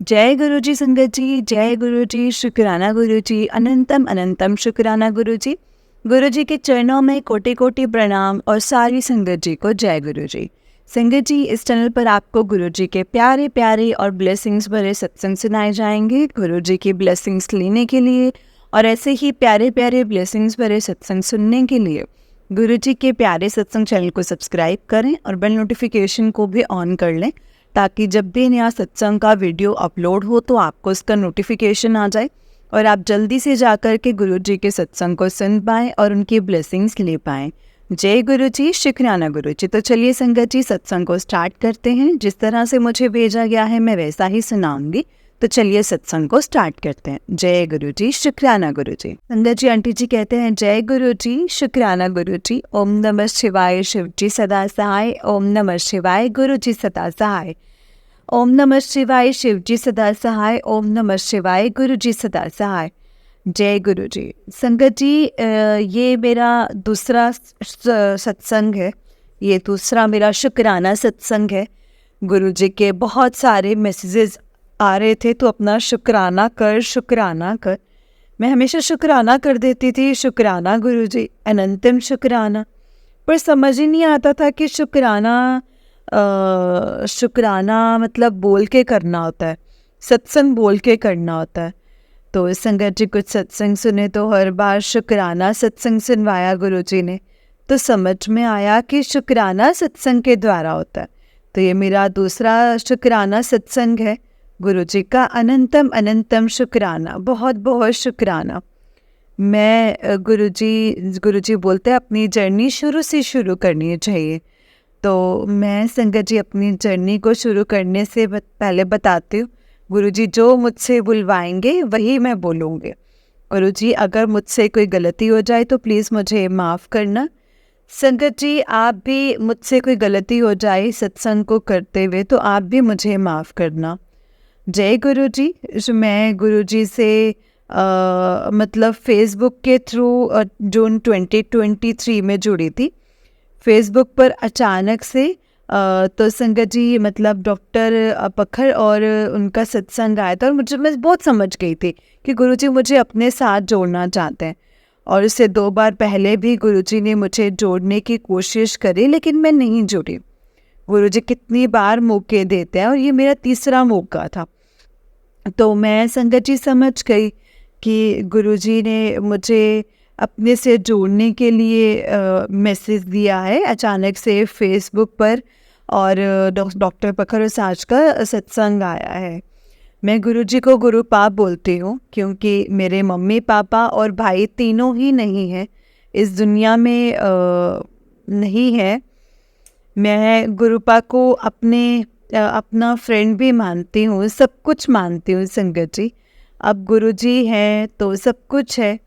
जय गुरु जी संगत जी, जय गुरु जी, शुक्राना गुरु जी, अनंतम अनंतम शुक्राना गुरु जी। गुरु जी के चरणों में कोटि कोटि प्रणाम और सारी संगत जी को जय गुरु जी। संगत जी, इस चैनल पर आपको गुरु जी के प्यारे प्यारे और ब्लेसिंग्स भरे सत्संग सुनाए जाएंगे। गुरु जी की ब्लेसिंग्स लेने के लिए और ऐसे ही प्यारे प्यारे ब्लेसिंग्स भरे सत्संग सुनने के लिए गुरु जी के प्यारे सत्संग चैनल को सब्सक्राइब करें और बेल नोटिफिकेशन को भी ऑन कर लें, ताकि जब भी नया सत्संग का वीडियो अपलोड हो तो आपको इसका नोटिफिकेशन आ जाए और आप जल्दी से जाकर के गुरु जी के सत्संग को सुन पाएँ और उनकी ब्लेसिंग्स ले पाएँ। जय गुरु जी, शुक्राना गुरु जी। तो चलिए संगत जी, सत्संग को स्टार्ट करते हैं। जिस तरह से मुझे भेजा गया है मैं वैसा ही सुनाऊंगी। तो चलिए सत्संग को स्टार्ट करते हैं। जय गुरु जी, शुक्राना गुरु जी। संगत जी, आंटी जी कहते हैं जय गुरु जी, शुक्राना गुरु जी। ओम नमः शिवाय, शिव जी सदा सहाय। ओम नमः शिवाय, गुरु जी सदा सहाय। ओम नमः शिवाय, शिव जी सदा सहाय। ओम नमः शिवाय, गुरु जी सदा सहाय। जय गुरु जी। संगत जी, ये मेरा दूसरा सत्संग है। ये दूसरा मेरा शुक्राना सत्संग है। गुरु जी के बहुत सारे मैसेजेस आ रहे थे, तो अपना शुक्राना कर, शुक्राना कर। मैं हमेशा शुक्राना कर देती थी, शुक्राना गुरु जी, अनंतम शुक्राना। पर समझ ही नहीं आता था कि शुक्राना मतलब बोल के करना होता है, सत्संग बोल के करना होता है। तो संगत जी, कुछ सत्संग सुने तो हर बार शुक्राना सत्संग सुनवाया गुरु जी ने, तो समझ में आया कि शुक्राना सत्संग के द्वारा होता है। तो ये मेरा दूसरा शुक्राना सत्संग है। गुरु जी का अनंतम अनंतम शुक्राना, बहुत बहुत शुक्राना। मैं गुरु जी बोलते हैं अपनी जर्नी शुरू से शुरू करनी चाहिए। तो मैं संगत जी अपनी जर्नी को शुरू करने से पहले बताती हूँ, गुरु जी जो मुझसे बुलवाएंगे वही मैं बोलूँगी। गुरु जी, अगर मुझसे कोई गलती हो जाए तो प्लीज़ मुझे माफ़ करना। संगत जी, आप भी मुझसे कोई गलती हो जाए सत्संग को करते हुए तो आप भी मुझे माफ़ करना। जय गुरु जी। मैं गुरु जी से मतलब फेसबुक के थ्रू जून 2023 में जुड़ी थी। फेसबुक पर अचानक से तो संगत जी मतलब डॉक्टर पखर और उनका सत्संग आया था और मैं बहुत समझ गई थी कि गुरुजी मुझे अपने साथ जोड़ना चाहते हैं। और इससे 2 बार पहले भी गुरुजी ने मुझे जोड़ने की कोशिश करी, लेकिन मैं नहीं जुड़ी। गुरुजी कितनी बार मौके देते हैं और ये मेरा तीसरा मौका था। तो मैं संगत जी समझ गई कि गुरुजी ने मुझे अपने से जोड़ने के लिए मैसेज दिया है अचानक से फेसबुक पर, और डॉक्टर पखर और साज का सत्संग आया है। मैं गुरुजी को गुरु पाप बोलती हूँ, क्योंकि मेरे मम्मी पापा और भाई तीनों ही नहीं हैं इस दुनिया में, नहीं है। मैं गुरुपा को अपना फ्रेंड भी मानती हूँ, सब कुछ मानती हूँ संगत जी। अब गुरुजी हैं तो सब कुछ है।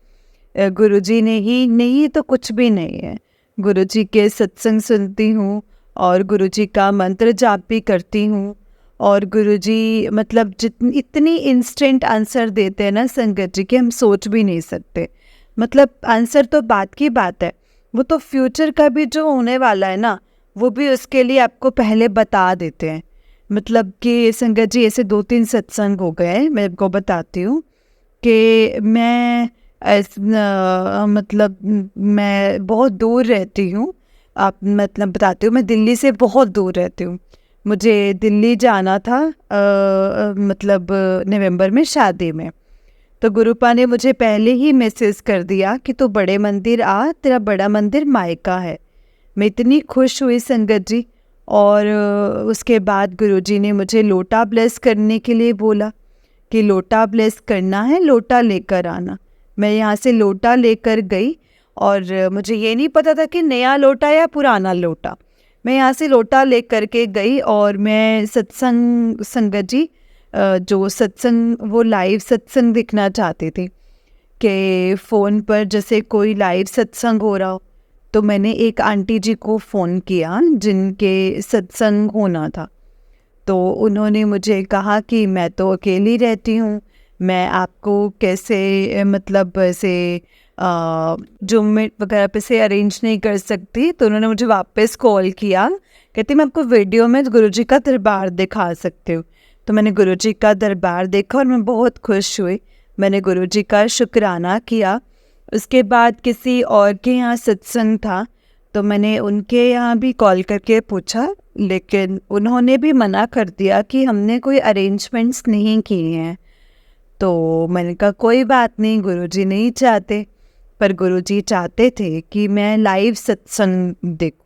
गुरुजी ने ही नहीं तो कुछ भी नहीं है। गुरुजी के सत्संग सुनती हूँ और गुरुजी का मंत्र जाप भी करती हूँ। और गुरुजी मतलब इतनी इंस्टेंट आंसर देते हैं ना संगत जी कि हम सोच भी नहीं सकते। मतलब आंसर तो बात की बात है, वो तो फ्यूचर का भी जो होने वाला है ना, वो भी उसके लिए आपको पहले बता देते हैं। मतलब कि संगत जी ऐसे 2-3 सत्संग हो गए, मैं आपको बताती हूँ कि मतलब मैं बहुत दूर रहती हूँ। आप मतलब बताती हूँ, मैं दिल्ली से बहुत दूर रहती हूँ। मुझे दिल्ली जाना था मतलब नवंबर में शादी में। तो गुरुपा ने मुझे पहले ही मैसेज कर दिया कि तू बड़े मंदिर आ, तेरा बड़ा मंदिर मायका है। मैं इतनी खुश हुई संगत जी। और उसके बाद गुरुजी ने मुझे लोटा ब्लेस करने के लिए बोला कि लोटा ब्लेस करना है, लोटा लेकर आना। मैं यहाँ से लोटा लेकर गई और मुझे ये नहीं पता था कि नया लोटा या पुराना लोटा। मैं यहाँ से लोटा लेकर के गई और मैं सत्संग संगत जी जो सत्संग वो लाइव सत्संग दिखना चाहती थी कि फ़ोन पर जैसे कोई लाइव सत्संग हो रहा हो। तो मैंने एक आंटी जी को फ़ोन किया जिनके सत्संग होना था। तो उन्होंने मुझे कहा कि मैं तो अकेली रहती हूँ, मैं आपको कैसे मतलब ऐसे जूम मीट वगैरह पे से अरेंज नहीं कर सकती। तो उन्होंने मुझे वापस कॉल किया, कहती मैं आपको वीडियो में गुरुजी का दरबार दिखा सकती हूँ। तो मैंने गुरुजी का दरबार देखा और मैं बहुत खुश हुई। मैंने गुरुजी का शुक्राना किया। उसके बाद किसी और के यहाँ सत्संग था, तो मैंने उनके यहाँ भी कॉल करके पूछा, लेकिन उन्होंने भी मना कर दिया कि हमने कोई अरेंजमेंट्स नहीं किए हैं। तो मैंने कहा कोई बात नहीं, गुरुजी नहीं चाहते, पर गुरुजी चाहते थे कि मैं लाइव सत्संग देखूं,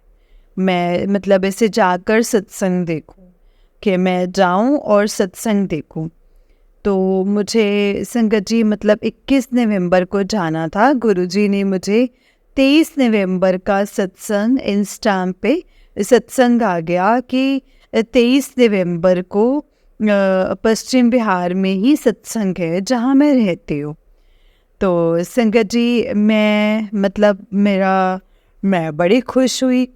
मैं मतलब ऐसे जाकर सत्संग देखूं, कि मैं जाऊं और सत्संग देखूं। तो मुझे संगत जी मतलब 21 नवंबर को जाना था। गुरुजी ने मुझे 23 नवंबर का सत्संग इंस्टा पे सत्संग आ गया कि 23 नवंबर को पश्चिम बिहार में ही सत्संग है जहाँ मैं रहती हूँ। तो संगत जी मैं बड़ी खुश हुई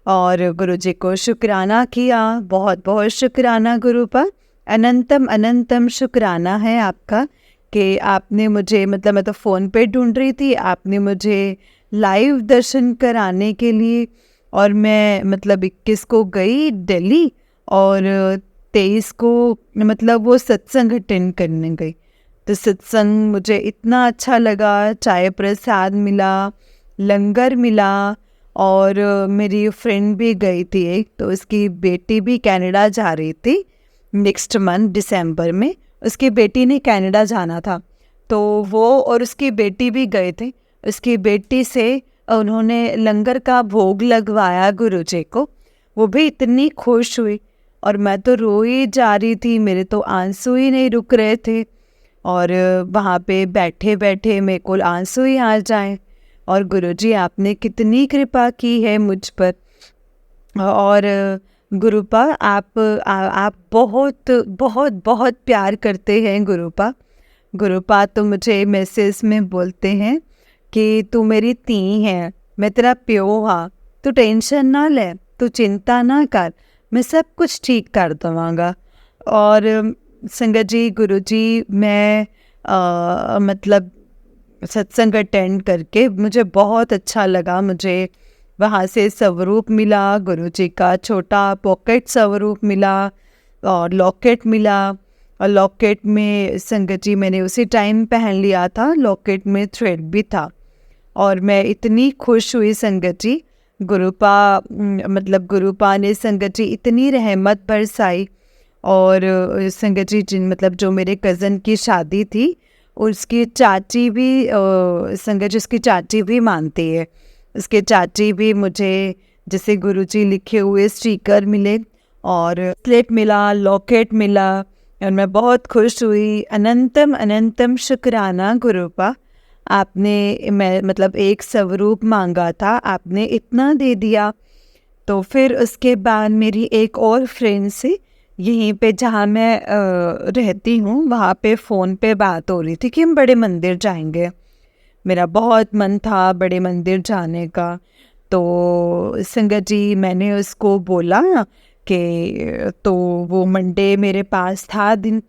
और गुरुजी को शुक्राना किया। बहुत बहुत शुक्राना गुरुपा, अनंतम अनंतम शुक्राना है आपका कि आपने मुझे मतलब मैं तो फ़ोन पे ढूंढ रही थी, आपने मुझे लाइव दर्शन कराने के लिए। और मैं मतलब 21 को गई दिल्ली और 23 को मतलब वो सत्संग अटेंड करने गई। तो सत्संग मुझे इतना अच्छा लगा, चाय प्रसाद मिला, लंगर मिला। और मेरी फ्रेंड भी गई थी एक, तो उसकी बेटी भी कनाडा जा रही थी नेक्स्ट मंथ दिसंबर में। उसकी बेटी ने कनाडा जाना था, तो वो और उसकी बेटी भी गए थे। उसकी बेटी से उन्होंने लंगर का भोग लगवाया गुरुजी को। वो भी इतनी खुश हुई और मैं तो रो ही जा रही थी, मेरे तो आंसू ही नहीं रुक रहे थे। और वहाँ पे बैठे बैठे मेरे को आंसू ही आ जाए। और गुरुजी आपने कितनी कृपा की है मुझ पर। और गुरुपा आप बहुत बहुत बहुत प्यार करते हैं गुरुपा। गुरुपा तो मुझे मैसेज में बोलते हैं कि तू मेरी धी है, मैं तेरा प्यो हाँ, तू टेंशन ना ले, तू चिंता ना कर, मैं सब कुछ ठीक कर देवांगा। और संगत जी गुरुजी मैं मतलब सत्संग अटेंड करके मुझे बहुत अच्छा लगा। मुझे वहाँ से स्वरूप मिला, गुरुजी का छोटा पॉकेट स्वरूप मिला और लॉकेट मिला। और लॉकेट में संगत जी मैंने उसी टाइम पहन लिया था, लॉकेट में थ्रेड भी था। और मैं इतनी खुश हुई संगत जी, गुरुपा मतलब गुरुपा ने संगत जी इतनी रहमत बरसाई। और संगत जी मतलब जो मेरे कज़न की शादी थी, उसकी चाची भी संगत जी उसकी चाची भी मानती है। उसके चाची भी मुझे जैसे गुरुजी लिखे हुए स्टिकर मिले और स्लेट मिला, लॉकेट मिला और मैं बहुत खुश हुई। अनंतम अनंतम शुक्राना गुरुपा, आपने मैं मतलब एक स्वरूप मांगा था, आपने इतना दे दिया। तो फिर उसके बाद मेरी एक और फ्रेंड से यहीं पे जहाँ मैं रहती हूँ वहाँ पे फ़ोन पे बात हो रही थी कि हम बड़े मंदिर जाएंगे। मेरा बहुत मन था बड़े मंदिर जाने का। तो संगत जी मैंने उसको बोला कि तो वो मंडे मेरे पास था दिन,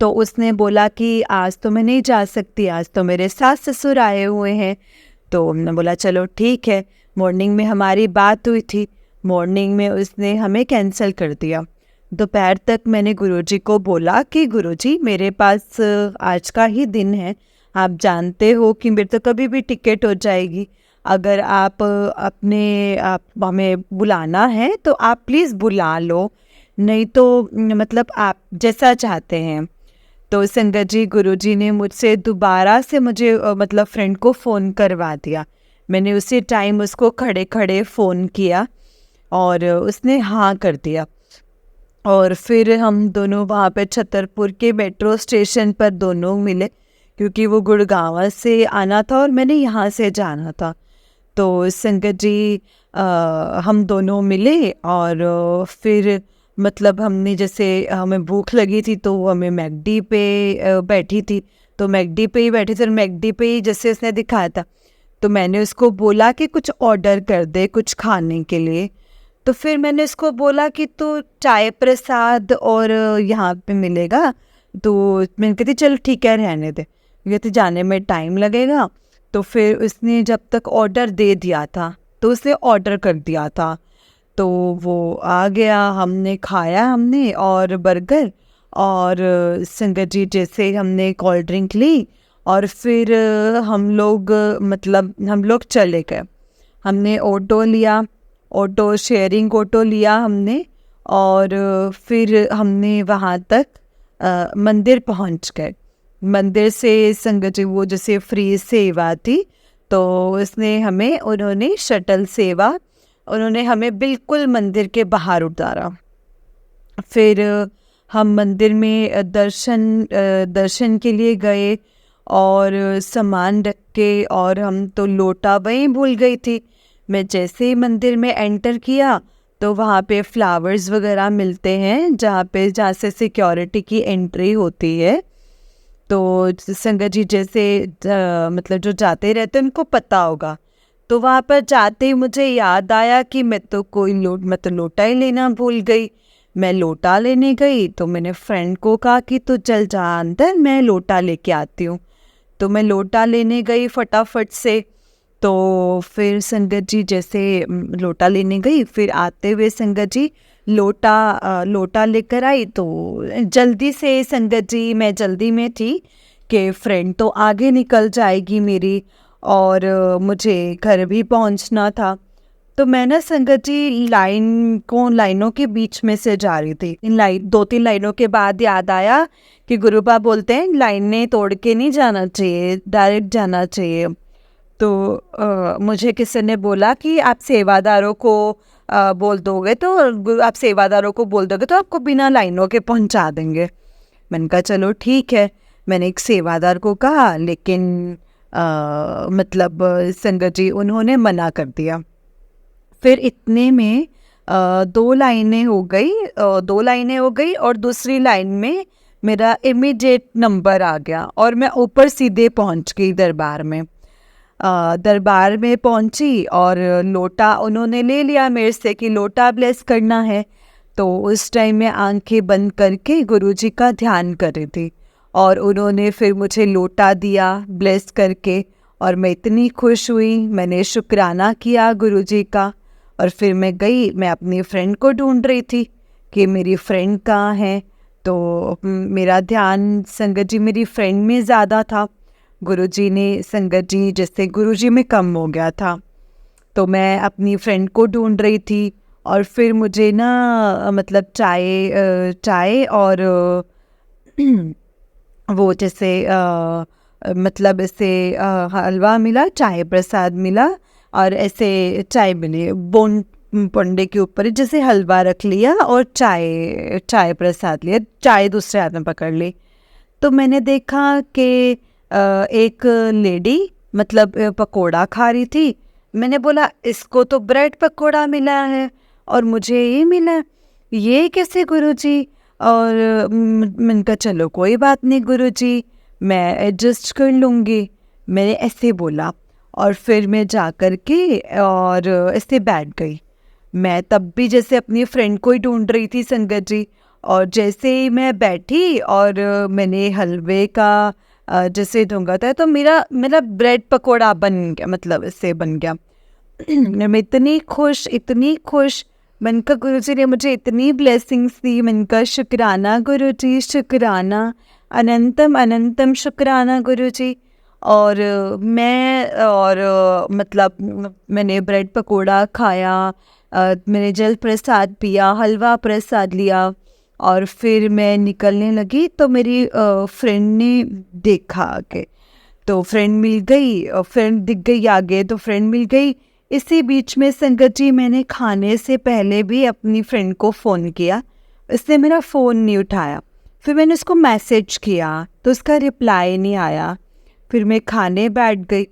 तो उसने बोला कि आज तो मैं नहीं जा सकती, आज तो मेरे सास ससुर आए हुए हैं। तो हमने बोला चलो ठीक है। मॉर्निंग में हमारी बात हुई थी, मॉर्निंग में उसने हमें कैंसिल कर दिया। दोपहर तक मैंने गुरुजी को बोला कि गुरुजी मेरे पास आज का ही दिन है, आप जानते हो कि मेरे तो कभी भी टिकट हो जाएगी, अगर आप आप हमें बुलाना है तो आप प्लीज़ बुला लो, नहीं तो मतलब आप जैसा चाहते हैं। तो संगत जी गुरुजी ने मुझसे दोबारा से मुझे मतलब फ्रेंड को फ़ोन करवा दिया। मैंने उसी टाइम उसको खड़े खड़े फ़ोन किया और उसने हाँ कर दिया। और फिर हम दोनों वहाँ पे छतरपुर के मेट्रो स्टेशन पर दोनों मिले, क्योंकि वो गुड़गांव से आना था और मैंने यहाँ से जाना था। तो संगत जी हम दोनों मिले और फिर मतलब हमने जैसे हमें भूख लगी थी तो हमें मैकडी पे बैठी थी, तो मैकडी पे ही बैठी थी और मैकडी पे ही जैसे उसने दिखाया था, तो मैंने उसको बोला कि कुछ ऑर्डर कर दे कुछ खाने के लिए। तो फिर मैंने उसको बोला कि तो चाय प्रसाद और यहाँ पे मिलेगा, तो मैंने कहती चलो ठीक है रहने दे, कहती जाने में टाइम लगेगा। तो फिर उसने जब तक ऑर्डर दे दिया था तो उसने ऑर्डर कर दिया था। तो वो आ गया, हमने खाया हमने और बर्गर, और संगत जी जैसे हमने कोल्ड ड्रिंक ली, और फिर हम लोग मतलब हम लोग चले गए। हमने ऑटो लिया, ऑटो शेयरिंग ऑटो लिया हमने, और फिर हमने वहाँ तक मंदिर पहुँच गए। मंदिर से संगत जी वो जैसे फ्री सेवा थी, तो उसने हमें उन्होंने शटल सेवा, उन्होंने हमें बिल्कुल मंदिर के बाहर उतारा। फिर हम मंदिर में दर्शन के लिए गए, और सामान रख के, और हम तो लोटा वहीं भूल गई थी। मैं जैसे ही मंदिर में एंटर किया तो वहाँ पे फ्लावर्स वगैरह मिलते हैं जहाँ से सिक्योरिटी की एंट्री होती है। तो संगत जी जैसे मतलब जो जाते रहते हैं उनको पता होगा। तो वहाँ पर जाते ही मुझे याद आया कि मैं तो लोटा ही लेना भूल गई। मैं लोटा लेने गई तो मैंने फ्रेंड को कहा कि तू चल जा अंदर, मैं लोटा लेके आती हूँ। तो मैं लोटा लेने गई फटाफट से। तो फिर संगत जी जैसे लोटा लेने गई, फिर आते हुए संगत जी लोटा लेकर आई। तो जल्दी से संगत जी, मैं जल्दी में थी कि फ्रेंड तो आगे निकल जाएगी मेरी, और मुझे घर भी पहुंचना था। तो मैं ना संगत जी लाइनों के बीच में से जा रही थी। इन 2-3 लाइनों के बाद याद आया कि गुरुबा बोलते हैं लाइनें तोड़ के नहीं जाना चाहिए, डायरेक्ट जाना चाहिए। तो मुझे किसी ने बोला कि आप सेवादारों को बोल दोगे तो आप सेवादारों को बोल दोगे तो आपको बिना लाइनों के पहुंचा देंगे। मैंने कहा चलो ठीक है। मैंने एक सेवादार को कहा, लेकिन मतलब संगत जी उन्होंने मना कर दिया। फिर इतने में 2 लाइनें हो गई और दूसरी लाइन में मेरा इमीडिएट नंबर आ गया, और मैं ऊपर सीधे पहुंच गई दरबार में। दरबार में पहुंची और लोटा उन्होंने ले लिया मेरे से कि लोटा ब्लेस करना है। तो उस टाइम में आंखें बंद करके गुरुजी का ध्यान कर रही थी, और उन्होंने फिर मुझे लोटा दिया ब्लेस करके, और मैं इतनी खुश हुई। मैंने शुक्राना किया गुरुजी का, और फिर मैं गई। मैं अपनी फ्रेंड को ढूंढ रही थी कि मेरी फ्रेंड कहाँ है। तो मेरा ध्यान संगत जी मेरी फ्रेंड में ज़्यादा था। गुरुजी ने संगत जी जैसे गुरुजी में कम हो गया था। तो मैं अपनी फ्रेंड को ढूंढ रही थी, और फिर मुझे ना मतलब चाय और वो जैसे मतलब ऐसे हलवा मिला, चाय प्रसाद मिला, और ऐसे चाय मिली बोन पंडे के ऊपर जैसे हलवा रख लिया और चाय प्रसाद लिया, चाय दूसरे हाथ में पकड़ ली। तो मैंने देखा कि एक लेडी मतलब पकोड़ा खा रही थी। मैंने बोला इसको तो ब्रेड पकोड़ा मिला है और मुझे ये मिला, ये कैसे गुरुजी? और मैंने कहा चलो कोई बात नहीं गुरुजी, मैं एडजस्ट कर लूँगी, मैंने ऐसे बोला। और फिर मैं जा कर के और ऐसे बैठ गई। मैं तब भी जैसे अपनी फ्रेंड को ही ढूंढ रही थी संगत जी। और जैसे ही मैं बैठी और मैंने हलवे का जैसे ढूंढा था, तो मेरा ब्रेड पकोड़ा बन गया, मतलब इससे बन गया। मैं इतनी खुश। मैंने कहा गुरुजी ने मुझे इतनी ब्लेसिंग्स दी। मैंने कहा शुक्राना गुरुजी, शुक्राना, अनंतम अनंतम शुक्राना गुरुजी। और मतलब मैंने ब्रेड पकोड़ा खाया, मैंने जल प्रसाद पिया, हलवा प्रसाद लिया, और फिर मैं निकलने लगी तो मेरी फ्रेंड ने देखा आगे, तो फ्रेंड मिल गई, फ्रेंड दिख गई आगे तो फ्रेंड मिल गई। इसी बीच में संगत जी मैंने खाने से पहले भी अपनी फ्रेंड को फ़ोन किया, उसने मेरा फ़ोन नहीं उठाया। फिर मैंने उसको मैसेज किया तो उसका रिप्लाई नहीं आया। फिर मैं खाने बैठ गई,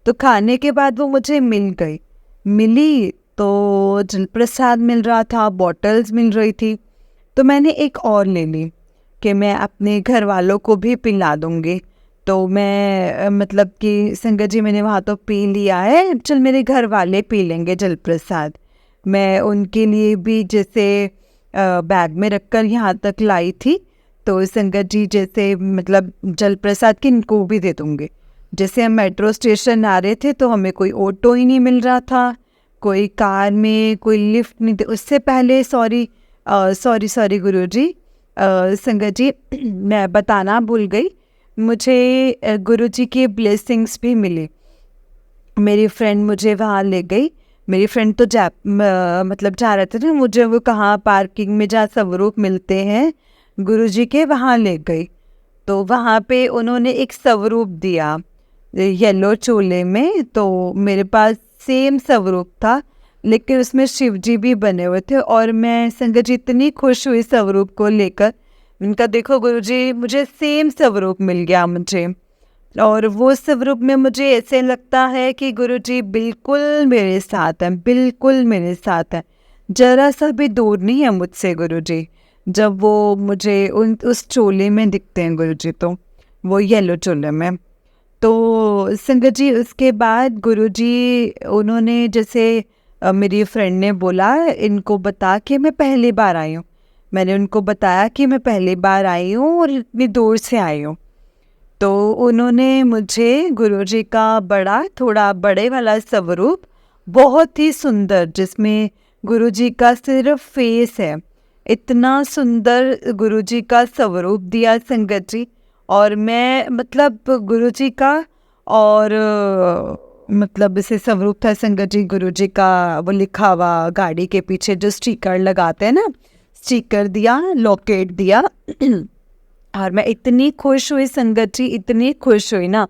तो खाने के बाद वो मुझे मिली तो जल प्रसाद मिल रहा था, बॉटल्स मिल रही थी। तो मैंने एक और ले ली कि मैं अपने घर वालों को भी पिला दूँगी। तो मैं मतलब कि संगत जी मैंने वहाँ तो पी लिया है, चल मेरे घर वाले पी लेंगे जल प्रसाद। मैं उनके लिए भी जैसे बैग में रखकर यहाँ तक लाई थी। तो संगत जी जैसे मतलब जल प्रसाद किनको भी दे दूँगी। जैसे हम मेट्रो स्टेशन आ रहे थे तो हमें कोई ऑटो ही नहीं मिल रहा था, कोई कार में कोई लिफ्ट नहीं दे, उससे पहले सॉरी गुरुजी, संगत जी मैं बताना भूल गई, मुझे गुरुजी की ब्लेसिंग्स भी मिली। मेरी फ्रेंड मुझे वहाँ ले गई, मेरी फ्रेंड तो मतलब जा रहे थे ना, मुझे वो कहाँ पार्किंग में जहाँ स्वरूप मिलते हैं गुरुजी के, वहाँ ले गई। तो वहाँ पे उन्होंने एक स्वरूप दिया येलो चोले में, तो मेरे पास सेम स्वरूप था, लेकिन उसमें शिव जी भी बने हुए थे। और मैं संगत जी इतनी खुश हुई स्वरूप को लेकर, उनका देखो गुरुजी मुझे सेम स्वरूप मिल गया मुझे। और वो स्वरूप में मुझे ऐसे लगता है कि गुरुजी बिल्कुल मेरे साथ हैं, बिल्कुल मेरे साथ हैं, जरा सा भी दूर नहीं है मुझसे गुरुजी। जब वो मुझे उस चोले में दिखते हैं गुरुजी, तो वो येलो चोले में। तो संगत जी उसके बाद गुरुजी उन्होंने जैसे मेरी फ्रेंड ने बोला इनको बता कि मैं पहली बार आई हूँ, मैंने उनको बताया कि मैं पहली बार आई हूँ और इतनी दूर से आई हूँ। तो उन्होंने मुझे गुरुजी का थोड़ा बड़े वाला स्वरूप, बहुत ही सुंदर, जिसमें गुरुजी का सिर्फ फेस है, इतना सुंदर गुरुजी का स्वरूप दिया संगत जी। और मैं मतलब गुरुजी का, और मतलब इसे स्वरूप था संगत जी गुरुजी का, वो लिखा हुआ गाड़ी के पीछे जो स्टिकर लगाते हैं ना, स्टिकर दिया, लॉकेट दिया। और मैं इतनी खुश हुई संगत जी, इतनी खुश हुई ना,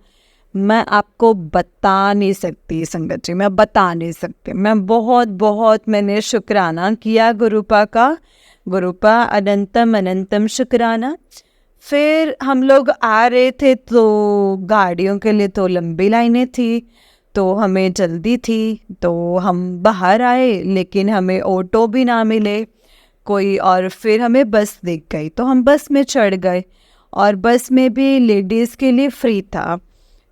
मैं आपको बता नहीं सकती संगत जी, मैं बता नहीं सकती। मैं बहुत बहुत मैंने शुक्राना किया गुरुपा का, गुरुपा अनंतम अनंतम शुक्राना। फिर हम लोग आ रहे थे, तो गाड़ियों के लिए तो लंबी लाइनें थी, तो हमें जल्दी थी, तो हम बाहर आए, लेकिन हमें ऑटो भी ना मिले कोई, और फिर हमें बस दिख गई, तो हम बस में चढ़ गए, और बस में भी लेडीज़ के लिए फ्री था।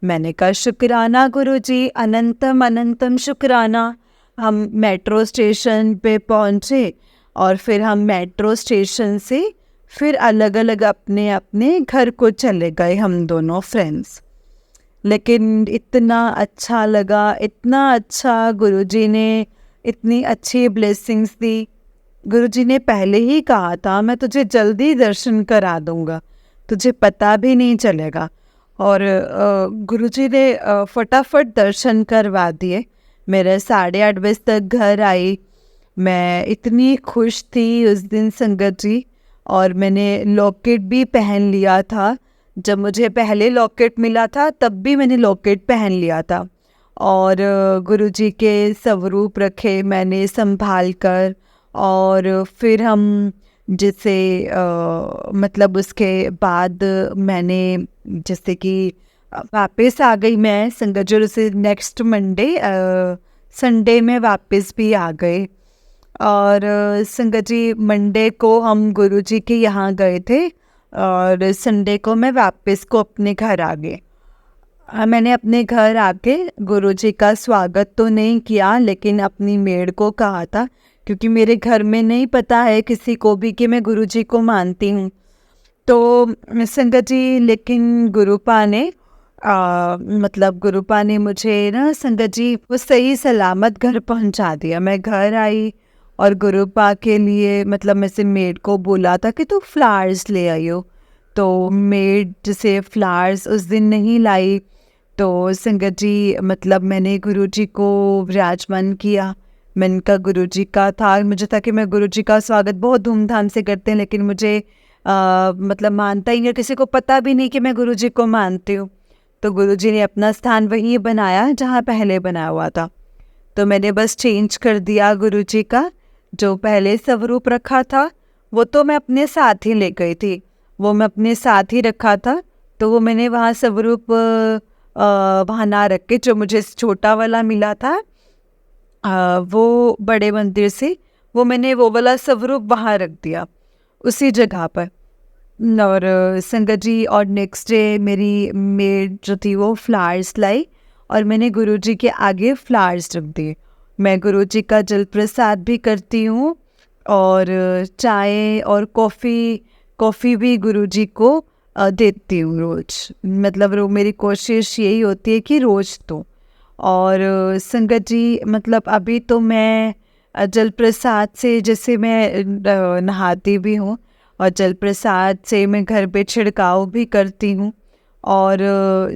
मैंने कहा शुक्राना गुरुजी, अनंतम अनंतम शुक्राना। हम मेट्रो स्टेशन पे पहुँचे, और फिर हम मेट्रो स्टेशन से फिर अलग अलग अपने अपने घर को चले गए, हम दोनों फ्रेंड्स। लेकिन इतना अच्छा लगा, इतना अच्छा, गुरुजी ने इतनी अच्छी ब्लेसिंग्स दी। गुरुजी ने पहले ही कहा था मैं तुझे जल्दी दर्शन करा दूंगा, तुझे पता भी नहीं चलेगा। और गुरुजी ने फटाफट दर्शन करवा दिए। मेरे 8:30 बजे तक घर आई। मैं इतनी खुश थी उस दिन संगत जी, और मैंने लॉकेट भी पहन लिया था। जब मुझे पहले लॉकेट मिला था तब भी मैंने लॉकेट पहन लिया था, और गुरुजी के स्वरूप रखे मैंने संभाल कर। और फिर हम जैसे मतलब उसके बाद मैंने जैसे कि वापस आ गई मैं संगजर से, नेक्स्ट मंडे संडे में वापस भी आ गए। और संगत जी मंडे को हम गुरुजी के यहाँ गए थे, और संडे को मैं वापस को अपने घर आ गई। मैंने अपने घर आके गुरुजी का स्वागत तो नहीं किया, लेकिन अपनी मेड को कहा था, क्योंकि मेरे घर में नहीं पता है किसी को भी कि मैं गुरुजी को मानती हूँ। तो संगत जी लेकिन गुरुपा ने मतलब गुरुपा ने मुझे ना संगत जी वो सही सलामत घर पहुँचा दिया। मैं घर आई, और गुरुपा के लिए मतलब मैं से मेड को बोला था कि तू फ्लावर्स ले आइयो, तो मेड जैसे फ्लावर्स उस दिन नहीं लाई। तो संगत जी मतलब मैंने गुरुजी को विराजमान किया। मैंने कहा गुरुजी का था, मुझे था कि मैं गुरुजी का स्वागत बहुत धूमधाम से करते हैं, लेकिन मुझे मतलब मानता ही नहीं, किसी को पता भी नहीं कि मैं गुरुजी को मानती हूँ। तो गुरुजी ने अपना स्थान वहीं बनाया जहाँ पहले बनाया हुआ था। तो मैंने बस चेंज कर दिया गुरुजी का, जो पहले स्वरूप रखा था वो तो मैं अपने साथ ही ले गई थी, वो मैं अपने साथ ही रखा था। तो वो मैंने वहाँ स्वरूप वहाँ ना रख के, जो मुझे छोटा वाला मिला था वो बड़े मंदिर से, वो मैंने वो वाला स्वरूप वहाँ रख दिया उसी जगह पर। और संगत जी और नेक्स्ट डे मेरी मेड जो थी वो फ्लावर्स लाई, और मैंने गुरुजी के आगे फ्लावर्स रख दिए। मैं गुरुजी का जल प्रसाद भी करती हूँ, और चाय और कॉफ़ी भी गुरुजी को देती हूँ रोज़। मतलब मेरी कोशिश यही होती है कि रोज़ दूँ। और संगत जी मतलब अभी तो मैं जल प्रसाद से जैसे मैं नहाती भी हूँ और जल प्रसाद से मैं घर पे छिड़काव भी करती हूँ। और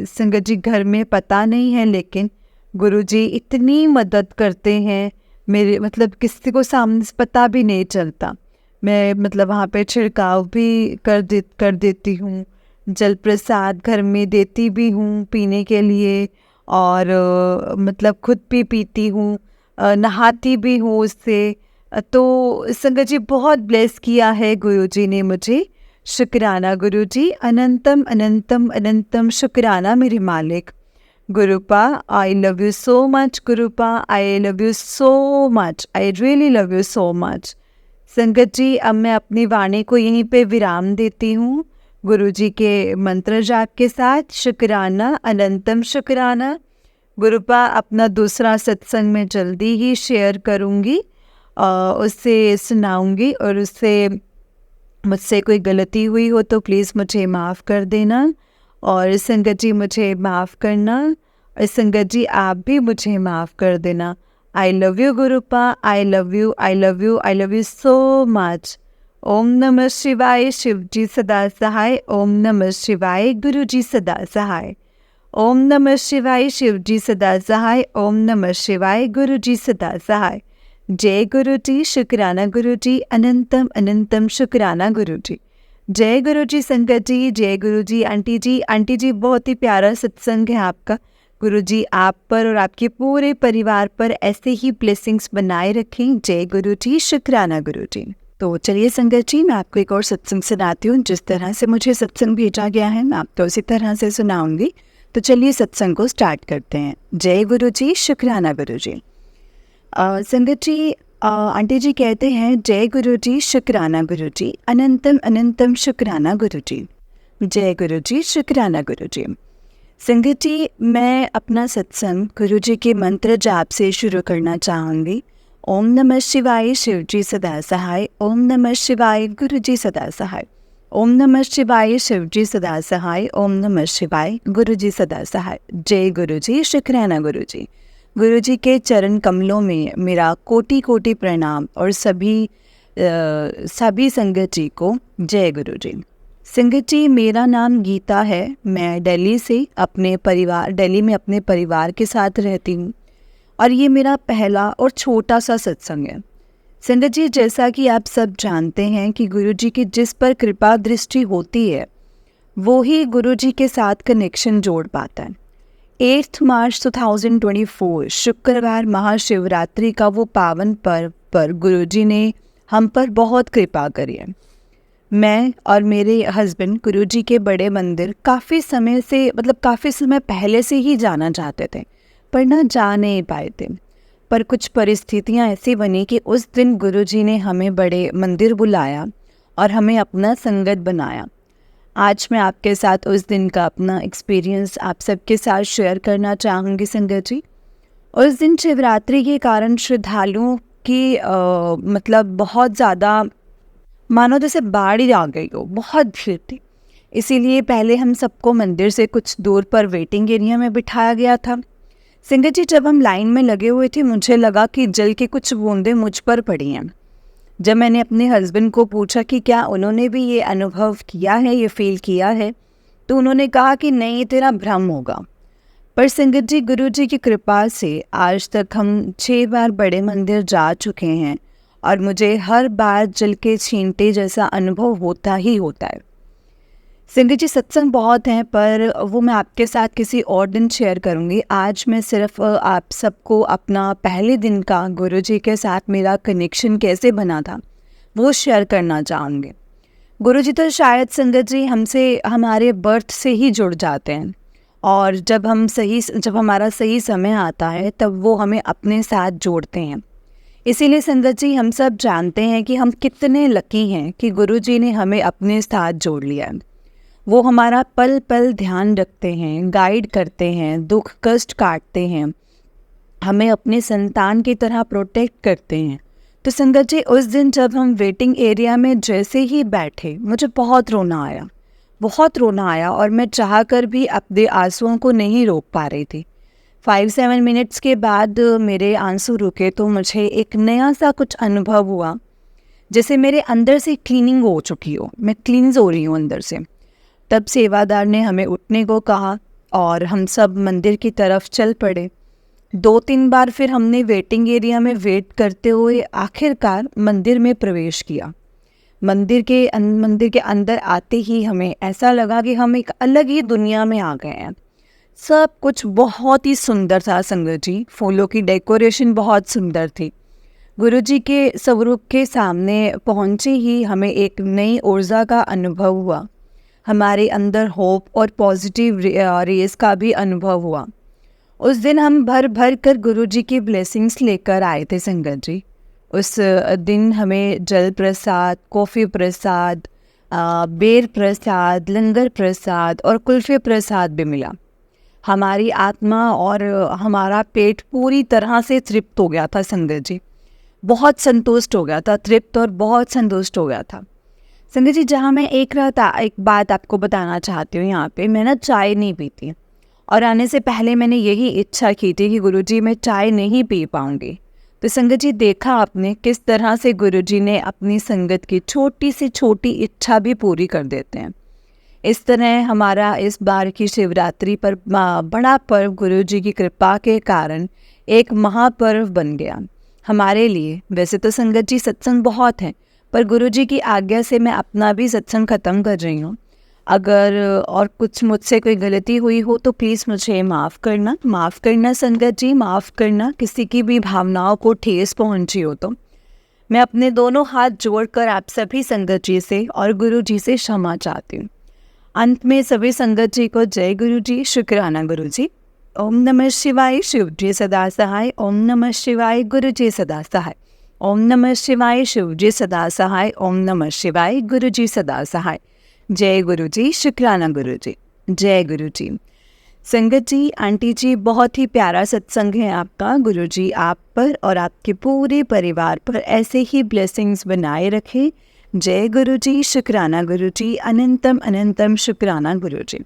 संगत जी घर में पता नहीं है, लेकिन गुरुजी इतनी मदद करते हैं मेरे, मतलब किसी को सामने से पता भी नहीं चलता। मैं मतलब वहाँ पे छिड़काव भी कर देती हूँ, जल प्रसाद घर में देती भी हूँ पीने के लिए, और मतलब खुद भी पीती हूँ, नहाती भी हूँ उससे। तो संगत जी बहुत ब्लेस किया है गुरुजी ने मुझे। शुक्राना गुरुजी, अनंतम अनंतम अनंतम शुक्राना मेरे मालिक। Gurupa I love you so much, Gurupa I love you so much, I really love you so much. संगत जी अब मैं अपनी वाणी को यहीं पे विराम देती हूँ गुरुजी के मंत्र जाप के साथ। शुक्राना, अनंतम शुक्राना। गुरुपा अपना दूसरा सत्संग मैं जल्दी ही शेयर करूँगी, उससे सुनाऊँगी, और उससे मुझसे कोई गलती हुई हो तो प्लीज़ मुझे माफ़ कर देना, और संगत जी मुझे माफ़ करना, और संगत जी आप भी मुझे माफ़ कर देना। I love you Gurupa, I love you, I love you, I love you so much. ओम नमः शिवाय, शिव जी सदा सहाय। ओम नमः शिवाय, गुरु जी सदा सहाय। ओम नमः शिवाय, शिव जी सदा सहाय। ओम नमः शिवाय, गुरु जी सदा सहाय। जय गुरु जी, शुक्राना गुरु जी, अनंतम अनंतम शुक्राना गुरु जी। जय गुरु जी संगत जी, जय गुरु जी आंटी जी। आंटी जी बहुत ही प्यारा सत्संग है आपका। गुरु जी आप पर और आपके पूरे परिवार पर ऐसे ही ब्लेसिंग्स बनाए रखें। जय गुरु जी, शुक्राना गुरु जी। तो चलिए संगत जी, मैं आपको एक और सत्संग सुनाती हूँ। जिस तरह से मुझे सत्संग भेजा गया है मैं आपको उसी तरह से सुनाऊंगी। तो चलिए सत्संग को स्टार्ट करते हैं। जय गुरु जी, शुक्राना गुरु जी। संगत जी, आंटी जी कहते हैं जय गुरु जी, शुक्राना गुरु जी, अनंतम अनंतम शुक्राना गुरु जी। जय गुरु जी, शुक्राना गुरु जी। संगत जी, मैं अपना सत्संग गुरु जी के मंत्र जाप से शुरू करना चाहूँगी। ओम नमः शिवाय, शिव जी सदा सहाय। ओम नमः शिवाय, गुरु जी सदा सहाय। ओम नमः शिवाय, शिव जी सदा सहाय। ओम नमः शिवाय, गुरु जी सदा सहाय। जय गुरु जी, शुक्राना गुरु जी। गुरु जी के चरण कमलों में मेरा कोटि कोटि प्रणाम, और सभी संगत जी को जय गुरु जी। संगत जी, मेरा नाम गीता है। मैं दिल्ली में अपने परिवार के साथ रहती हूँ, और ये मेरा पहला और छोटा सा सत्संग है। संगत जी, जैसा कि आप सब जानते हैं कि गुरु जी की जिस पर कृपा दृष्टि होती है वो ही गुरु जी के साथ कनेक्शन जोड़ पाता है। 8 मार्च 2024 शुक्रवार महाशिवरात्रि का वो पावन पर्व पर गुरु जी ने हम पर बहुत कृपा करी है। मैं और मेरे हस्बैंड गुरु जी के बड़े मंदिर काफ़ी समय पहले से ही जाना चाहते थे, पर ना जा नहीं पाए थे। पर कुछ परिस्थितियां ऐसी बनी कि उस दिन गुरु जी ने हमें बड़े मंदिर बुलाया और हमें अपना संगत बनाया। आज मैं आपके साथ उस दिन का अपना एक्सपीरियंस आप सबके साथ शेयर करना चाहूँगी। संगत जी, उस दिन शिवरात्रि के कारण श्रद्धालुओं की बहुत ज़्यादा, मानो जैसे बाढ़ ही आ गई हो, बहुत भीड़ थी। इसीलिए पहले हम सबको मंदिर से कुछ दूर पर वेटिंग एरिया में बिठाया गया था। संगत जी, जब हम लाइन में लगे हुए थे मुझे लगा कि जल की कुछ बूंदें मुझ पर पड़ी हैं। जब मैंने अपने हस्बैंड को पूछा कि क्या उन्होंने भी ये अनुभव किया है, ये फील किया है, तो उन्होंने कहा कि नहीं, तेरा भ्रम होगा। पर संगत जी, गुरु जी की कृपा से आज तक हम 6 बार बड़े मंदिर जा चुके हैं, और मुझे हर बार जल के छींटे जैसा अनुभव होता ही होता है। संगत जी, सत्संग बहुत हैं, पर वो मैं आपके साथ किसी और दिन शेयर करूँगी। आज मैं सिर्फ आप सबको अपना पहले दिन का गुरु जी के साथ मेरा कनेक्शन कैसे बना था वो शेयर करना चाहूँगी। गुरु जी तो शायद संगत जी हमसे हमारे बर्थ से ही जुड़ जाते हैं, और जब हमारा सही समय आता है तब वो हमें अपने साथ जोड़ते हैं। इसीलिए संगत जी, हम सब जानते हैं कि हम कितने लकी हैं कि गुरु जी ने हमें अपने साथ जोड़ लिया है। वो हमारा पल पल ध्यान रखते हैं, गाइड करते हैं, दुख कष्ट काटते हैं, हमें अपने संतान की तरह प्रोटेक्ट करते हैं। तो संगत जी, उस दिन जब हम वेटिंग एरिया में जैसे ही बैठे मुझे बहुत रोना आया, और मैं चाहकर भी अपने आंसुओं को नहीं रोक पा रही थी। 5-7 मिनट्स के बाद मेरे आंसू रुके तो मुझे एक नया सा कुछ अनुभव हुआ, जैसे मेरे अंदर से क्लीनिंग हो चुकी हो, मैं क्लींस हो रही हूँ अंदर से। तब सेवादार ने हमें उठने को कहा और हम सब मंदिर की तरफ चल पड़े। 2-3 बार फिर हमने वेटिंग एरिया में वेट करते हुए आखिरकार मंदिर में प्रवेश किया। मंदिर के अंदर आते ही हमें ऐसा लगा कि हम एक अलग ही दुनिया में आ गए हैं। सब कुछ बहुत ही सुंदर था संगत जी, फूलों की डेकोरेशन बहुत सुंदर थी। गुरुजी के स्वरूप के सामने पहुँचे ही हमें एक नई ऊर्जा का अनुभव हुआ। हमारे अंदर होप और पॉजिटिव रेस का भी अनुभव हुआ। उस दिन हम भर भर कर गुरुजी की ब्लेसिंग्स लेकर आए थे संगत जी। उस दिन हमें जल प्रसाद, कॉफ़ी प्रसाद, बेर प्रसाद, लंगर प्रसाद और कुल्फ़े प्रसाद भी मिला। हमारी आत्मा और हमारा पेट पूरी तरह से तृप्त हो गया था संगत जी, बहुत संतुष्ट हो गया था, तृप्त और बहुत संतुष्ट हो गया था संगत जी। जहाँ मैं एक बात आपको बताना चाहती हूँ, यहाँ पे मैं ना चाय नहीं पीती और आने से पहले मैंने यही इच्छा की थी कि गुरुजी मैं चाय नहीं पी पाऊँगी। तो संगत जी देखा आपने किस तरह से गुरुजी ने अपनी संगत की छोटी से छोटी इच्छा भी पूरी कर देते हैं। इस तरह हमारा इस बार की शिवरात्रि पर बड़ा पर्व गुरुजी की कृपा के कारण एक महापर्व बन गया हमारे लिए। वैसे तो संगत जी सत्संग बहुत है, पर गुरुजी की आज्ञा से मैं अपना भी सत्संग ख़त्म कर रही हूँ। अगर और कुछ मुझसे कोई गलती हुई हो तो प्लीज़ मुझे माफ़ करना संगत जी, माफ़ करना। किसी की भी भावनाओं को ठेस पहुँची हो तो मैं अपने दोनों हाथ जोड़कर आप सभी संगत जी से और गुरु जी से क्षमा चाहती हूँ। अंत में सभी संगत जी को जय गुरु जी, शुक्राना गुरु जी। ओम नमः शिवाय, शिव जी सदा सहाय। ओम नमः शिवाय, गुरु जी सदा सहाय। ओम नमः शिवाय, शिव जी सदा सहाय। ओम नमः शिवाय, गुरु जी सदा सहाय। जय गुरु जी, शुक्राना गुरु जी, जय गुरु जी। संगत जी, आंटी जी, बहुत ही प्यारा सत्संग है आपका। गुरु जी आप पर और आपके पूरे परिवार पर ऐसे ही ब्लेसिंग्स बनाए रखें। जय गुरु जी, शुक्राना गुरु जी, अनंतम अनंतम शुक्राना गुरु जी।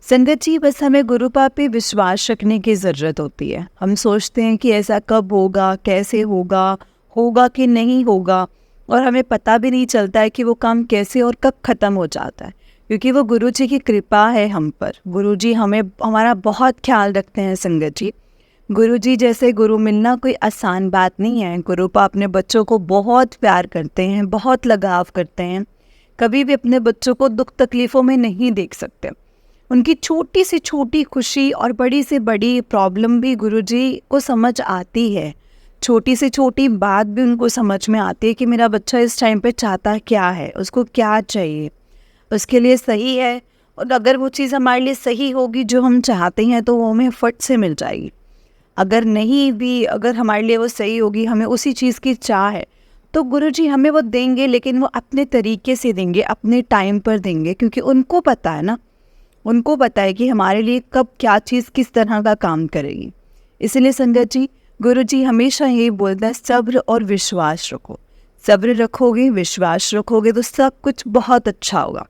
संगत जी, बस हमें गुरु पाप पे विश्वास रखने की ज़रूरत होती है। हम सोचते हैं कि ऐसा कब होगा, कैसे होगा, होगा कि नहीं होगा, और हमें पता भी नहीं चलता है कि वो काम कैसे और कब ख़त्म हो जाता है, क्योंकि वो गुरु जी की कृपा है हम पर। गुरु जी हमारा बहुत ख्याल रखते हैं संगत जी। गुरु जी जैसे गुरु मिलना कोई आसान बात नहीं है। गुरु पा अपने बच्चों को बहुत प्यार करते हैं, बहुत लगाव करते हैं। कभी भी अपने बच्चों को दुख तकलीफ़ों में नहीं देख सकते। उनकी छोटी से छोटी खुशी और बड़ी से बड़ी प्रॉब्लम भी गुरुजी को समझ आती है। छोटी से छोटी बात भी उनको समझ में आती है कि मेरा बच्चा इस टाइम पे चाहता क्या है, उसको क्या चाहिए, उसके लिए सही है। और अगर वो चीज़ हमारे लिए सही होगी जो हम चाहते हैं तो वो हमें फट से मिल जाएगी। अगर नहीं भी, अगर हमारे लिए वो सही होगी, हमें उसी चीज़ की चाह है, तो गुरुजी हमें वो देंगे, लेकिन वो अपने तरीके से देंगे, अपने टाइम पर देंगे, क्योंकि उनको पता है ना, उनको पता है कि हमारे लिए कब क्या चीज़ किस तरह का काम करेगी। इसलिए संगत जी, गुरुजी हमेशा यही बोलता है, सब्र और विश्वास रखो। सब्र रखोगे, विश्वास रखोगे तो सब कुछ बहुत अच्छा होगा,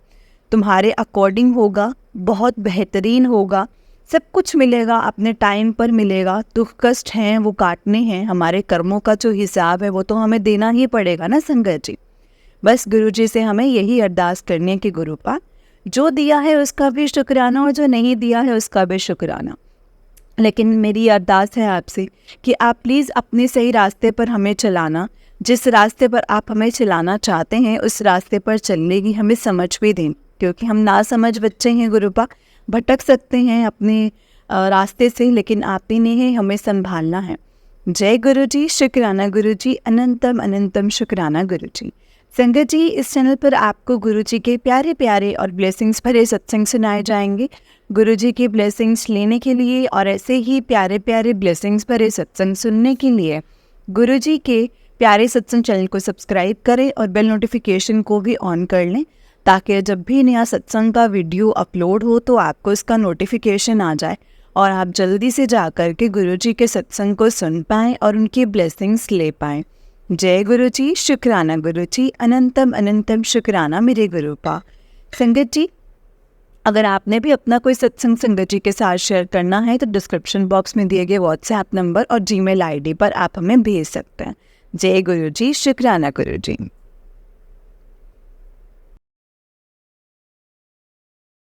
तुम्हारे अकॉर्डिंग होगा, बहुत बेहतरीन होगा, सब कुछ मिलेगा, अपने टाइम पर मिलेगा। दुख कष्ट हैं वो काटने हैं, हमारे कर्मों का जो हिसाब है वो तो हमें देना ही पड़ेगा ना संगत जी। बस गुरुजी से हमें यही अरदास करनी है कि गुरुपा जो दिया है उसका भी शुक्राना और जो नहीं दिया है उसका भी शुक्राना। लेकिन मेरी अरदास है आपसे कि आप प्लीज़ अपने सही रास्ते पर हमें चलाना। जिस रास्ते पर आप हमें चलाना चाहते हैं उस रास्ते पर चलने की हमें समझ भी दें, क्योंकि हम ना समझ बच्चे हैं गुरुपा, भटक सकते हैं अपने रास्ते से, लेकिन आप ही ने हमें संभालना है। जय गुरु जी, शुक्राना गुरु जी, अनंतम अनंतम शुक्राना गुरु जी। संगत जी, इस चैनल पर आपको गुरु जी के प्यारे प्यारे और ब्लेसिंग्स भरे सत्संग सुनाए जाएंगे। गुरु जी की ब्लेसिंग्स लेने के लिए और ऐसे ही प्यारे प्यारे ब्लेसिंग्स भरे सत्संग सुनने के लिए गुरु जी के प्यारे सत्संग चैनल को सब्सक्राइब करें और बेल नोटिफिकेशन को भी ऑन कर लें, ताकि जब भी नया सत्संग का वीडियो अपलोड हो तो आपको इसका नोटिफिकेशन आ जाए और आप जल्दी से जा कर के गुरु जी के सत्संग को सुन पाएँ और उनकी ब्लेसिंग्स ले पाएँ। जय गुरु जी, शुक्राना गुरु जी, अनंतम अनंतम शुक्राना मेरे गुरुपा। संगत जी, अगर आपने भी अपना कोई सत्संग संगत जी के साथ शेयर करना है तो डिस्क्रिप्शन बॉक्स में दिए गए व्हाट्सएप नंबर और जीमेल आईडी पर आप हमें भेज सकते हैं। जय गुरु जी, शुक्राना गुरु जी।